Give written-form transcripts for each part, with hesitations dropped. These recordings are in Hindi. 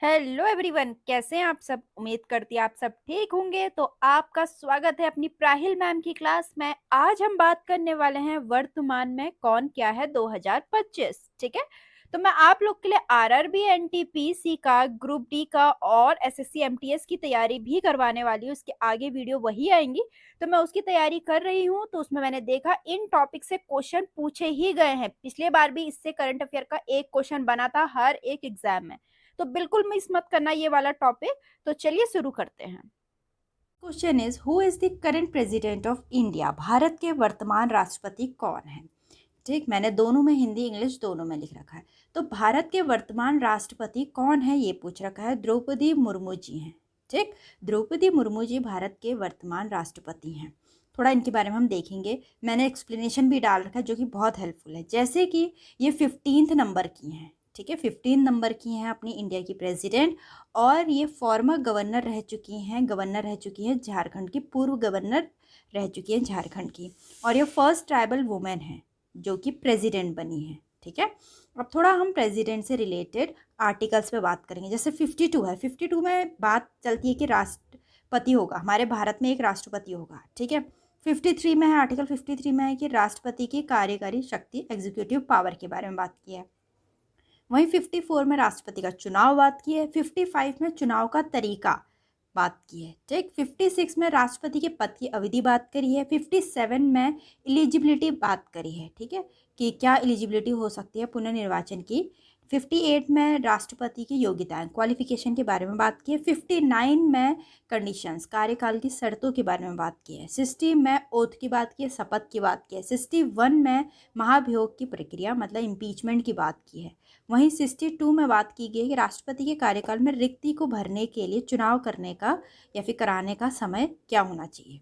हेलो एवरीवन, कैसे हैं आप सब। उम्मीद करती है आप सब ठीक होंगे। तो आपका स्वागत है अपनी प्राहिल मैम की क्लास में। आज हम बात करने वाले हैं वर्तमान में कौन क्या है 2025। ठीक है। तो मैं आप लोग के लिए आरआरबी एनटीपीसी का, ग्रुप डी का और एसएससी एमटीएस की तैयारी भी करवाने वाली हूँ। उसके आगे वीडियो वही आएंगी। तो मैं उसकी तैयारी कर रही हूँ। तो उसमें मैंने देखा इन टॉपिक से क्वेश्चन पूछे ही गए हैं। पिछले बार भी इससे करंट अफेयर का एक क्वेश्चन बना था हर एक एग्जाम में। तो बिल्कुल मिस मत करना ये वाला टॉपिक। तो चलिए शुरू करते हैं। Question is who is the current president of India. Bharat के वर्तमान राष्ट्रपति कौन है। ठीक, मैंने दोनों में हिंदी इंग्लिश दोनों में लिख रखा है। तो भारत के वर्तमान राष्ट्रपति कौन है ये पूछ रखा है। द्रौपदी मुर्मू जी हैं। ठीक, द्रौपदी मुर्मू जी भारत के वर्तमान राष्ट्रपति हैं। थोड़ा इनके बारे में हम देखेंगे। मैंने एक्सप्लेनेशन भी डाल रखा है जो कि बहुत हेल्पफुल है। जैसे कि ये 15th नंबर की हैं। ठीक है, 15 नंबर की हैं अपनी इंडिया की प्रेसिडेंट। और ये फॉर्मर गवर्नर रह चुकी हैं झारखंड की, पूर्व गवर्नर रह चुकी हैं झारखंड की। और ये फर्स्ट ट्राइबल वुमेन है जो कि प्रेसिडेंट बनी है। ठीक है। अब थोड़ा हम प्रेसिडेंट से रिलेटेड आर्टिकल्स पे बात करेंगे। जैसे 52 है, 52 में बात चलती है कि राष्ट्रपति होगा, हमारे भारत में एक राष्ट्रपति होगा। ठीक है। 53 में है, आर्टिकल 53 में है कि राष्ट्रपति की कार्यकारी शक्ति, एग्जीक्यूटिव पावर के बारे में बात की है। वहीं 54 में राष्ट्रपति का चुनाव बात की है। 55 में चुनाव का तरीका बात की है। ठीक, 56 में राष्ट्रपति के पद की अवधि बात करी है। 57 में एलिजिबिलिटी बात करी है। ठीक है, कि क्या एलिजिबिलिटी हो सकती है पुनर्निर्वाचन की। 58 में राष्ट्रपति की योग्यताएं, क्वालिफिकेशन के बारे में बात की है। 59 में कंडीशंस, कार्यकाल की शर्तों के बारे में बात की है। 60 में ओथ की बात की है, शपथ की बात की है। 61 में महाभियोग की प्रक्रिया मतलब इम्पीचमेंट की बात की है। वहीं 62 में बात की गई कि राष्ट्रपति के कार्यकाल में रिक्ति को भरने के लिए चुनाव करने का या फिर कराने का समय क्या होना चाहिए।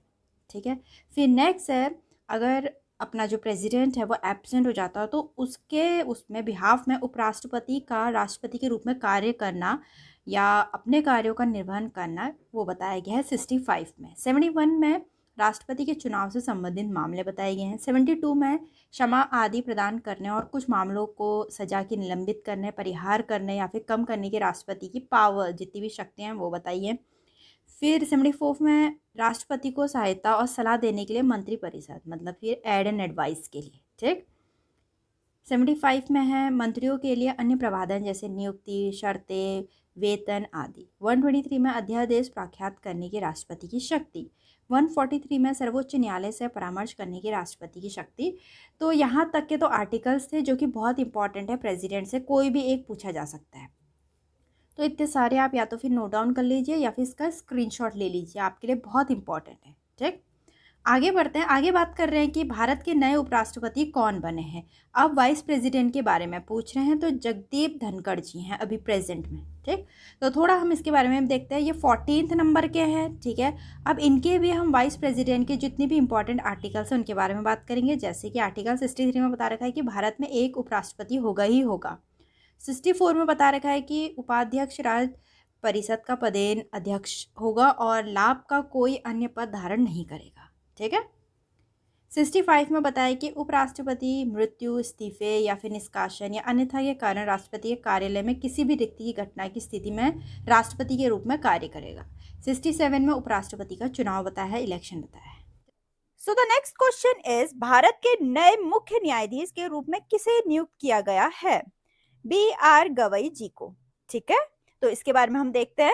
ठीक है। फिर नेक्स्ट है, अगर अपना जो प्रेसिडेंट है वो एब्सेंट हो जाता है तो उसमें बिहाफ में उपराष्ट्रपति का राष्ट्रपति के रूप में कार्य करना या अपने कार्यों का निर्वहन करना वो बताया गया है 65 में। 71 में राष्ट्रपति के चुनाव से संबंधित मामले बताए गए हैं। 72 में क्षमा आदि प्रदान करने और कुछ मामलों को सजा की निलंबित करने, परिहार करने या फिर कम करने के राष्ट्रपति की पावर, जितनी भी शक्तियाँ हैं वो बताई है। फिर 74 में राष्ट्रपति को सहायता और सलाह देने के लिए मंत्रिपरिषद, मतलब फिर एड एंड एडवाइस के लिए। ठीक, 75 में है मंत्रियों के लिए अन्य प्रावधान जैसे नियुक्ति, शर्तें, वेतन आदि। 123 में अध्यादेश प्रख्यात करने की राष्ट्रपति की शक्ति। 143 में सर्वोच्च न्यायालय से परामर्श करने की राष्ट्रपति की शक्ति। तो यहाँ तक के तो आर्टिकल्स थे जो कि बहुत इंपॉर्टेंट है। प्रेसिडेंट से कोई भी एक पूछा जा सकता है। तो इतने सारे आप या तो फिर नोट डाउन कर लीजिए या फिर इसका स्क्रीनशॉट ले लीजिए, आपके लिए बहुत इंपॉर्टेंट है। ठीक, आगे बढ़ते हैं। आगे बात कर रहे हैं कि भारत के नए उपराष्ट्रपति कौन बने हैं। अब वाइस प्रेसिडेंट के बारे में पूछ रहे हैं तो जगदीप धनखड़ जी हैं अभी प्रेजेंट में। ठीक, तो थोड़ा हम इसके बारे में देखते हैं। ये 14th नंबर के हैं। ठीक है, अब इनके भी हम वाइस प्रेसिडेंट के जितने भी इंपॉर्टेंट आर्टिकल्स हैं उनके बारे में बात करेंगे। जैसे कि आर्टिकल 63 में बता रखा है कि भारत में एक उपराष्ट्रपति होगा ही होगा। 64 में बता रखा है कि उपाध्यक्ष राज्य परिषद का पदेन अध्यक्ष होगा और लाभ का कोई अन्य पद धारण नहीं करेगा। ठीक है। 65 में बताया कि उपराष्ट्रपति मृत्यु, इस्तीफे या फिर निष्कासन या अन्यथा के कारण राष्ट्रपति के कार्यालय में किसी भी रिक्ति की घटना की स्थिति में राष्ट्रपति के रूप में कार्य करेगा। 67 में उपराष्ट्रपति का चुनाव बताया है, इलेक्शन बताया है। So the next question is Bharat के नए मुख्य न्यायाधीश के रूप में किसे नियुक्त किया गया है। BR गवई जी को। ठीक है, तो इसके बारे में हम देखते हैं।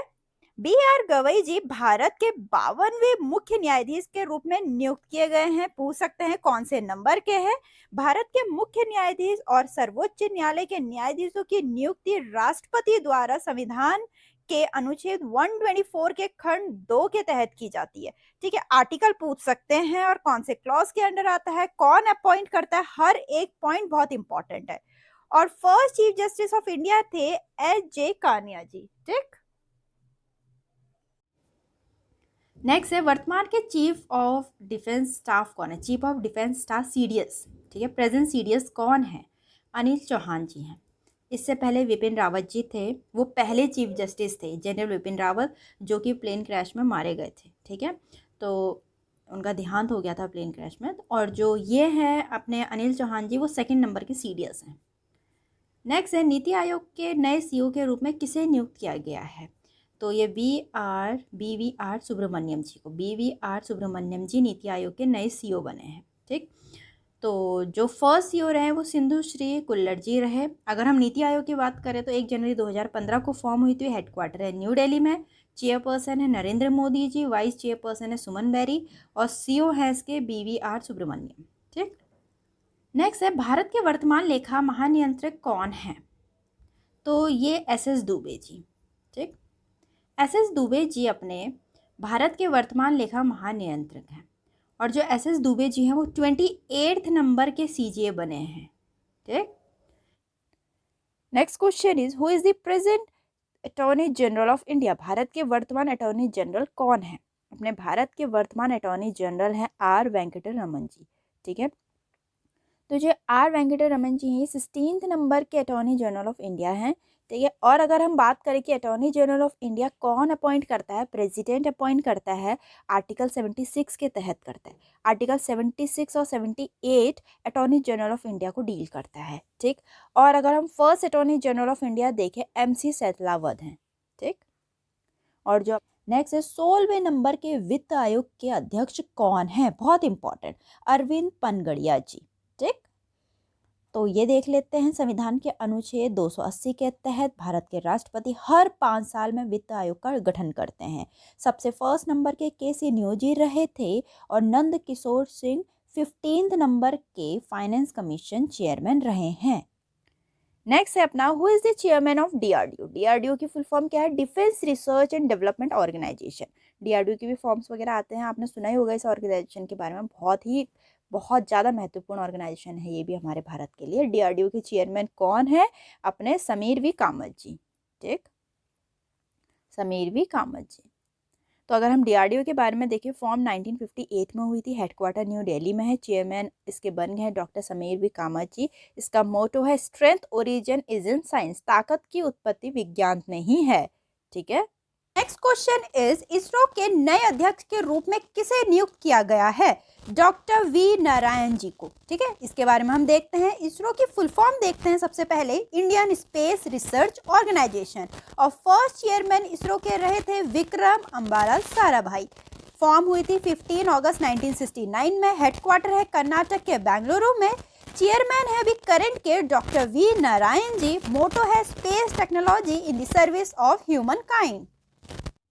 BR गवई जी भारत के 52वें मुख्य न्यायाधीश के रूप में नियुक्त किए गए हैं। पूछ सकते हैं कौन से नंबर के हैं। भारत के मुख्य न्यायाधीश और सर्वोच्च न्यायालय के न्यायाधीशों की नियुक्ति राष्ट्रपति द्वारा संविधान के अनुच्छेद 124 के खंड 2 के तहत की जाती है। ठीक है, आर्टिकल पूछ सकते हैं और कौन से क्लॉज के अंडर आता है, कौन अपॉइंट करता है, हर एक पॉइंट बहुत इंपॉर्टेंट है। और first chief justice of India थे HJ कानिया जी। ठीक, नेक्स्ट है वर्तमान के चीफ ऑफ डिफेंस स्टाफ कौन है। Chief of defence staff CDS। ठीक है, प्रेजेंट CDS कौन है। अनिल चौहान जी हैं। इससे पहले विपिन रावत जी थे, वो पहले चीफ जस्टिस थे, जनरल विपिन रावत, जो कि प्लेन क्रैश में मारे गए थे। ठीक है, तो उनका देहांत हो गया था प्लेन क्रैश में। और जो ये है अपने अनिल चौहान जी, वो सेकंड नंबर के CDS हैं। नेक्स्ट है नीति आयोग के नए सीईओ के रूप में किसे नियुक्त किया गया है? तो ये BVR सुब्रमण्यम जी को, BVR सुब्रमण्यम जी नीति आयोग के नए सीईओ बने हैं। ठीक, तो जो फर्स्ट सीईओ रहे वो सिंधु श्री कुल्लर जी रहे। अगर हम नीति आयोग की बात करें तो 1 जनवरी 2015 को फॉर्म हुई थी। हेडक्वार्टर है न्यू दिल्ली में। चेयरपर्सन है नरेंद्र मोदी जी, वाइस चेयरपर्सन है सुमन बेरी और सीईओ है इसके BVR सुब्रमण्यम। ठीक, नेक्स्ट है भारत के वर्तमान लेखा महानियंत्रक कौन है? तो ये SS दुबे जी। ठीक, SS दुबे जी अपने भारत के वर्तमान लेखा महानियंत्रक हैं और जो SS दुबे जी हैं वो 28 नंबर के CGA बने हैं। ठीक, next question is who is the present attorney general of India? Bharat के वर्तमान अटॉर्नी जनरल कौन है? अपने भारत के वर्तमान अटॉर्नी जनरल हैं R वेंकटरमन जी। ठीक है, तो जो R वेंकटरमन जी हैं 16 नंबर के अटॉर्नी जनरल ऑफ इंडिया हैं। ठीक है, और अगर हम बात करें कि अटॉर्नी जनरल ऑफ इंडिया कौन अपॉइंट करता है, प्रेसिडेंट अपॉइंट करता है, आर्टिकल 76 के तहत करता है। आर्टिकल 76 और 78 अटॉर्नी जनरल ऑफ इंडिया को डील करता है। ठीक, और अगर हम first attorney general of India देखें MC सेतलावत हैं। ठीक, और जो नेक्स्ट है 16वें नंबर के वित्त आयोग के अध्यक्ष कौन है? बहुत इंपॉर्टेंट, अरविंद पनगड़िया जी। ठीक, तो ये देख लेते हैं। संविधान के अनुच्छेद 280 के तहत भारत के राष्ट्रपति हर 5 साल में वित्त आयोग का गठन करते हैं। सबसे फर्स्ट नंबर के KC न्योजी रहे थे और नंद किशोर सिंह 15 नंबर के फाइनेंस कमीशन चेयरमैन रहे हैं। नेक्स्ट है अपना who is the chairman of DRDO? DRDO की फुल फॉर्म क्या है? Defence research and development organisation. DRDO के भी फॉर्म्स वगैरह आते हैं, आपने सुना ही होगा इस ऑर्गेनाइजेशन के बारे में। बहुत ज़्यादा महत्वपूर्ण ऑर्गेनाइजेशन है ये भी हमारे भारत के लिए। DRDO के चेयरमैन कौन है? अपने समीर V कामत जी। ठीक, समीर V कामत जी। तो अगर हम DRDO के बारे में देखें, फॉर्म 1958 में हुई थी, हेडक्वार्टर न्यू दिल्ली में है, चेयरमैन इसके बन गए हैं डॉक्टर समीर V कामत जी। इसका मोटो है strength origin is in science, ताकत की उत्पत्ति विज्ञान में ही है। ठीक है, नेक्स्ट क्वेश्चन इज इसरो के नए अध्यक्ष के रूप में किसे नियुक्त किया गया है? डॉक्टर V नारायण जी को। ठीक है, इसके बारे में हम देखते हैं। इसरो की फुल फॉर्म देखते हैं सबसे पहले, इंडियन स्पेस रिसर्च ऑर्गेनाइजेशन, और फर्स्ट चेयरमैन इसरो के रहे थे विक्रम अम्बालाल साराभाई। फॉर्म हुई थी 15 अगस्त 1969 में। हेडक्वार्टर है कर्नाटक के बेंगलुरु में। चेयरमैन है अभी करंट के डॉक्टर V नारायण जी। मोटो है space technology in the service of human kind.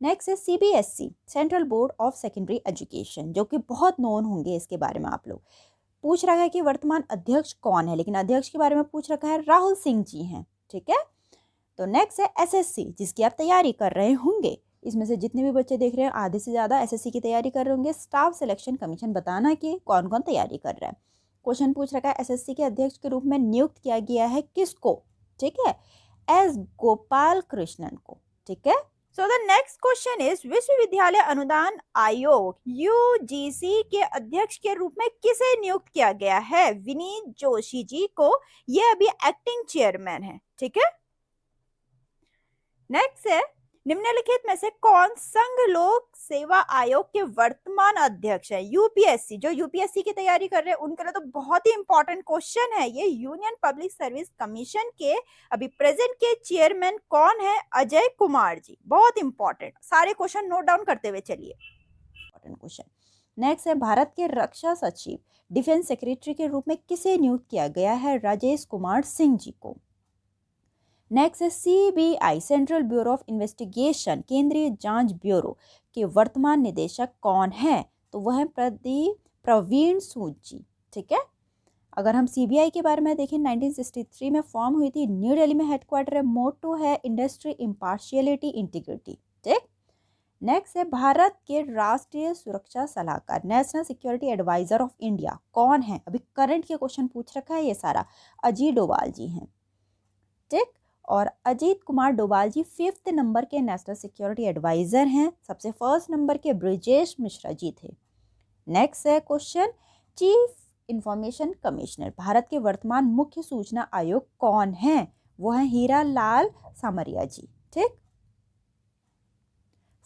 Next है CBSE central board of secondary education, जो कि बहुत नोन होंगे इसके बारे में आप लोग। पूछ रखा है कि वर्तमान अध्यक्ष कौन है, लेकिन अध्यक्ष के बारे में पूछ रखा है राहुल सिंह जी हैं। ठीक है, तो नेक्स्ट है SSC, जिसकी आप तैयारी कर रहे होंगे। इसमें से जितने भी बच्चे देख रहे हैं आधे से ज़्यादा SSC की तैयारी कर रहे होंगे। स्टाफ सिलेक्शन कमीशन बताना कि कौन कौन तैयारी कर रहा है। क्वेश्चन पूछ रखा है SSC के अध्यक्ष के रूप में नियुक्त किया गया है किसको? ठीक है, S गोपाल कृष्णन को। ठीक है, so the next question is विश्वविद्यालय अनुदान आयोग UGC के अध्यक्ष के रूप में किसे नियुक्त किया गया है? विनीत जोशी जी को। ये अभी एक्टिंग चेयरमैन है। ठीक है, नेक्स्ट है निम्नलिखित में से कौन संघ लोक सेवा आयोग के वर्तमान अध्यक्ष है? UPSC, जो UPSC की तैयारी कर रहे हैं उनके लिए तो बहुत ही इंपॉर्टेंट क्वेश्चन है ये। यूनियन पब्लिक सर्विस कमीशन के अभी प्रेजेंट के चेयरमैन कौन है? अजय कुमार जी। बहुत इंपॉर्टेंट, सारे क्वेश्चन नोट डाउन करते हुए चलिए। Important question. नेक्स्ट है भारत के रक्षा सचिव डिफेंस सेक्रेटरी के रूप में किसे नियुक्त किया गया है? राजेश कुमार सिंह जी को। नेक्स्ट है CBI central bureau of investigation, केंद्रीय जांच ब्यूरो के वर्तमान निदेशक कौन है? तो वह है प्रवीण सूद जी। ठीक है, अगर हम CBI के बारे में देखें 1963 में फॉर्म हुई थी, न्यू दिल्ली में हेडक्वार्टर है। मोटो है इंडस्ट्री इम्पार्शियलिटी इंटीग्रिटी। ठीक, नेक्स्ट है भारत के राष्ट्रीय सुरक्षा सलाहकार, national security adviser of India कौन है? अभी करंट के क्वेश्चन पूछ रखा है ये सारा, अजीत डोभाल जी हैं। ठीक, और अजीत कुमार डोभाल जी 5th नंबर के नेशनल सिक्योरिटी एडवाइजर हैं। सबसे फर्स्ट नंबर के ब्रिजेश मिश्रा जी थे। नेक्स्ट है question, chief information commissioner Bharat के वर्तमान मुख्य सूचना आयोग कौन है? वो है हीरा लाल सामरिया जी। ठीक,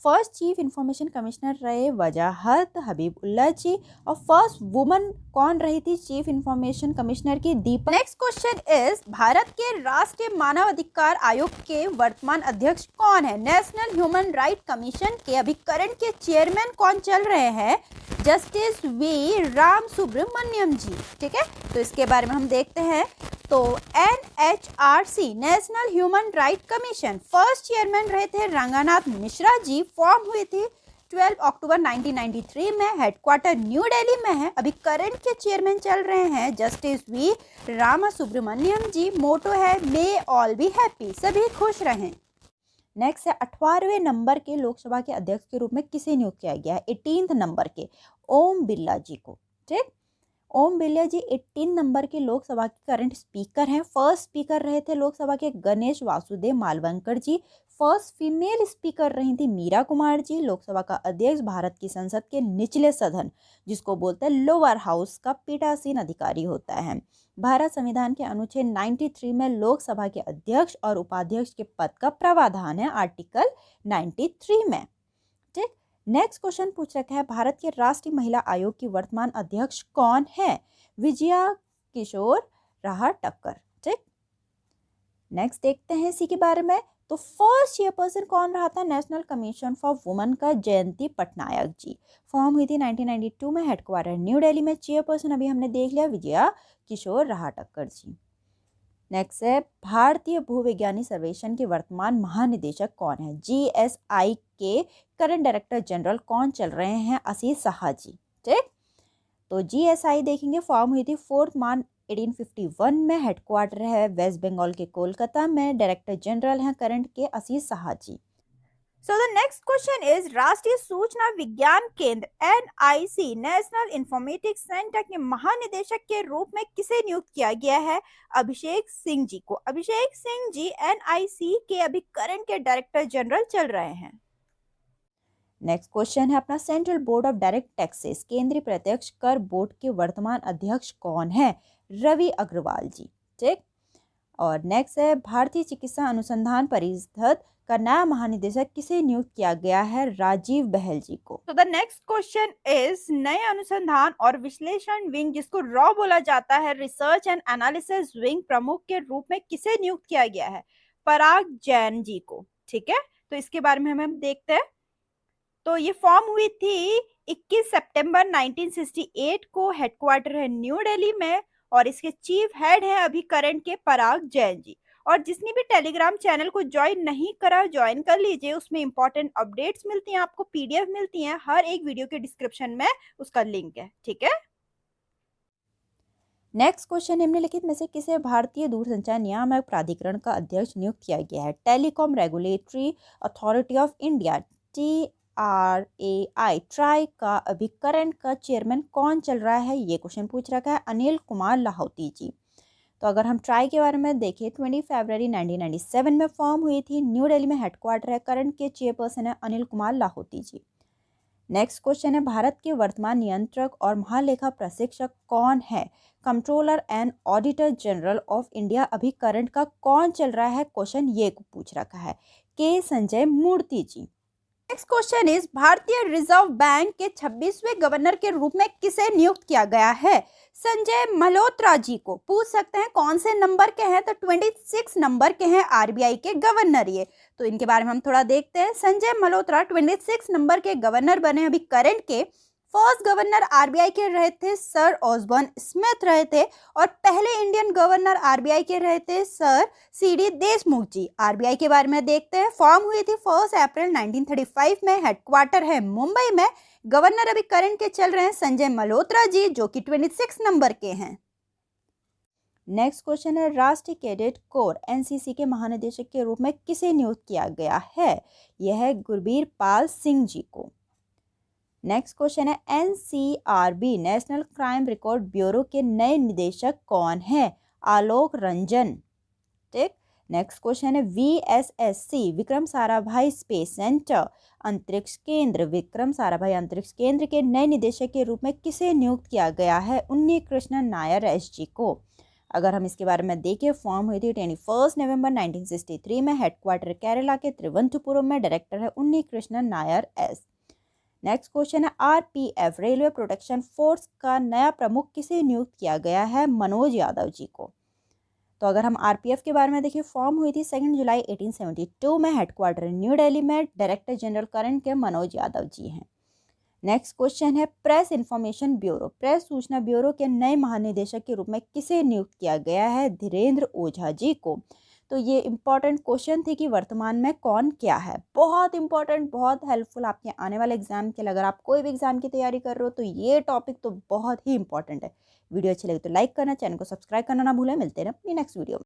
फर्स्ट चीफ इंफॉर्मेशन कमिश्नर रहे वजाहत हबीबुल्ला जी, और फर्स्ट वुमन कौन रही थी चीफ इंफॉर्मेशन कमिश्नर की? दीपक। नेक्स्ट क्वेश्चन इज भारत के राष्ट्रीय मानव अधिकार आयोग के वर्तमान अध्यक्ष कौन है? नेशनल ह्यूमन राइट कमीशन के अभी करंट के चेयरमैन कौन चल रहे हैं? जस्टिस वी राम सुब्रमण्यम जी। ठीक है, तो इसके बारे में हम देखते हैं। तो NHRC national human right commission first chairman रहे थे रंगानाथ मिश्रा जी। फॉर्म हुई थी 12 अक्टूबर 1993 में। हेडक्वार्टर न्यू दिल्ली में है। अभी करंट के चेयरमैन चल रहे हैं जस्टिस वी रामा सुब्रमण्यम जी। मोटो है मे ऑल बी हैप्पी, सभी खुश रहें। नेक्स्ट है 18वें नंबर के लोकसभा के अध्यक्ष के रूप में किसे नियुक्त किया गया है? 18th नंबर के ओम बिरला जी को। ठीक, ओम बिरला जी 18 नंबर के लोकसभा के करंट स्पीकर हैं। फर्स्ट स्पीकर रहे थे लोकसभा के गणेश वासुदेव मालवंकर जी। फर्स्ट फीमेल स्पीकर रही थी मीरा कुमार जी। लोकसभा का अध्यक्ष भारत की संसद के निचले सदन, जिसको बोलते हैं लोअर हाउस, का पीठासीन अधिकारी होता है। भारत संविधान के अनुच्छेद 93 में लोकसभा के अध्यक्ष और उपाध्यक्ष के पद का प्रावधान है, आर्टिकल 93 में। ठीक, नेक्स्ट क्वेश्चन पूछ रखा है भारत के राष्ट्रीय महिला आयोग की वर्तमान अध्यक्ष कौन है? विजया किशोर राहा टक्कर। ठीक, नेक्स्ट देखते हैं इसी के बारे में। तो फर्स्ट चेयरपर्सन कौन रहा था नेशनल कमीशन फॉर वुमेन का? जयंती पटनायक जी। फॉर्म हुई थी 1992 में। हेडक्वार्टर न्यू दिल्ली में। चेयरपर्सन अभी हमने देख लिया, विजया किशोर राहा टक्कर जी। नेक्स्ट है भारतीय भूविज्ञानी सर्वेक्षण के वर्तमान महानिदेशक कौन है? GSI के करंट डायरेक्टर जनरल कौन चल रहे हैं? आशीष साहा जी। ठीक, तो GSI देखेंगे। फॉर्म हुई थी 4 मार्च 1851 में। हेडक्वार्टर है वेस्ट बंगाल के कोलकाता में। डायरेक्टर जनरल हैं करंट के आशीष साहा जी। So the next question is राष्ट्रीय सूचना विज्ञान केंद्र NIC नेशनल इंफॉर्मेटिक्स सेंटर के महानिदेशक के रूप में किसे नियुक्त किया गया है? अभिषेक सिंह जी को। अभिषेक सिंह जी NIC के अभी करंट के डायरेक्टर जनरल चल रहे हैं। नेक्स्ट क्वेश्चन है अपना central board of direct taxes केंद्रीय प्रत्यक्ष कर बोर्ड के वर्तमान अध्यक्ष कौन है? रवि अग्रवाल जी। ठीक, और नेक्स्ट है भारतीय चिकित्सा अनुसंधान परिषद का नया महानिदेशक किसे नियुक्त किया गया है? राजीव बहल जी को। तो द नेक्स्ट क्वेश्चन इज नए अनुसंधान और विश्लेषण विंग, जिसको रॉ बोला जाता है, रिसर्च एंड एनालिसिस विंग प्रमुख के रूप में किसे नियुक्त किया गया है? पराग जैन जी को। ठीक है, तो इसके बारे में हम देखते हैं। तो ये फॉर्म हुई थी 21 सितंबर 1968 को। हेडक्वार्टर है न्यू दिल्ली में और इसके चीफ हेड है अभी करंट के पराग जैन जी। और जिसने भी टेलीग्राम चैनल को ज्वाइन नहीं करा, ज्वाइन कर लीजिए। उसमें इंपॉर्टेंट अपडेट्स मिलती हैं, आपको PDF मिलती हैं। हर एक वीडियो के डिस्क्रिप्शन में उसका लिंक है। ठीक है, नेक्स्ट क्वेश्चन निम्नलिखित में से किसे भारतीय दूरसंचार नियामक प्राधिकरण का अध्यक्ष नियुक्त किया गया है? Telecom regulatory authority of India TRAI try का अभी करंट का चेयरमैन कौन चल रहा है? ये क्वेश्चन पूछ रखा है अनिल कुमार लाहौती जी। तो अगर हम ट्राई के बारे में देखें, 20 फरवरी 1997 में फॉर्म हुई थी। न्यू दिल्ली में हेडक्वार्टर है। करंट के चेयरपर्सन है अनिल कुमार लाहौती जी। नेक्स्ट क्वेश्चन है भारत के वर्तमान नियंत्रक और महालेखा प्रशिक्षक कौन है? Controller and auditor general of India अभी करंट का कौन चल रहा है? क्वेश्चन ये पूछ रखा है के संजय मूर्ति जी। नेक्स्ट क्वेश्चन इज भारतीय रिजर्व बैंक के 26वें गवर्नर के रूप में किसे नियुक्त किया गया है? संजय मल्होत्रा जी को। पूछ सकते हैं कौन से नंबर के हैं? तो 26 नंबर के हैं RBI के गवर्नर ये। तो इनके बारे में हम थोड़ा देखते हैं। संजय मल्होत्रा 26 नंबर के गवर्नर बने अभी करंट के। फर्स्ट गवर्नर RBI के रहे थे सर ऑसबॉर्न स्मिथ रहे थे, और पहले इंडियन गवर्नर RBI के रहे थे सर CD देशमुख जी। RBI के बारे में देखते हैं। फॉर्म हुई थी 1 अप्रैल 1935 में। हेडक्वार्टर है मुंबई में। गवर्नर अभी करंट के चल रहे हैं संजय मल्होत्रा जी, जो कि 26 नंबर के हैं। नेक्स्ट क्वेश्चन है राष्ट्रीय कैडेट कोर NCC के महानिदेशक के रूप में किसे नियुक्त किया गया है? यह है गुरबीर पाल सिंह जी को। नेक्स्ट क्वेश्चन है NCRB national crime record bureau के नए निदेशक कौन है? आलोक रंजन। ठीक, नेक्स्ट क्वेश्चन है VSSC Vikram Sarabhai space centre अंतरिक्ष केंद्र, विक्रम साराभाई अंतरिक्ष केंद्र के नए निदेशक के रूप में किसे नियुक्त किया गया है? उन्नी कृष्णन नायर SG को। अगर हम इसके बारे में देखें, फॉर्म हुई थी 21 नवंबर 1963 में। हेडक्वार्टर केरला के तिरुवनंतपुरम में। डायरेक्टर है उन्नी Krishnan Nair S. Next question है, आरपीएफ रेलवे प्रोटेक्शन फोर्स का नया प्रमुख किसे नियुक्त किया गया है? मनोज यादव जी को। तो अगर हम आरपीएफ के बारे में देखिए, फॉर्म हुई थी 2 जुलाई 1872 में। हेडक्वार्टर न्यू दिल्ली में। डायरेक्टर जनरल करंट के मनोज यादव जी हैं। नेक्स्ट क्वेश्चन है, प्रेस इंफॉर्मेशन ब्यूरो, प्रेस सूचना ब्यूरो के नए महानिदेशक के रूप में किसे नियुक्त किया गया है? धीरेन्द्र ओझा जी को। तो ये इंपॉर्टेंट क्वेश्चन थी कि वर्तमान में कौन क्या है। बहुत इंपॉर्टेंट, बहुत हेल्पफुल आपके आने वाले एग्जाम के लिए। अगर आप कोई भी एग्जाम की तैयारी कर रहे हो तो ये टॉपिक तो बहुत ही इंपॉर्टेंट है। वीडियो अच्छी लगी तो लाइक करना, चैनल को सब्सक्राइब करना ना भूलें। मिलते हैं अपनी नेक्स्ट वीडियो में।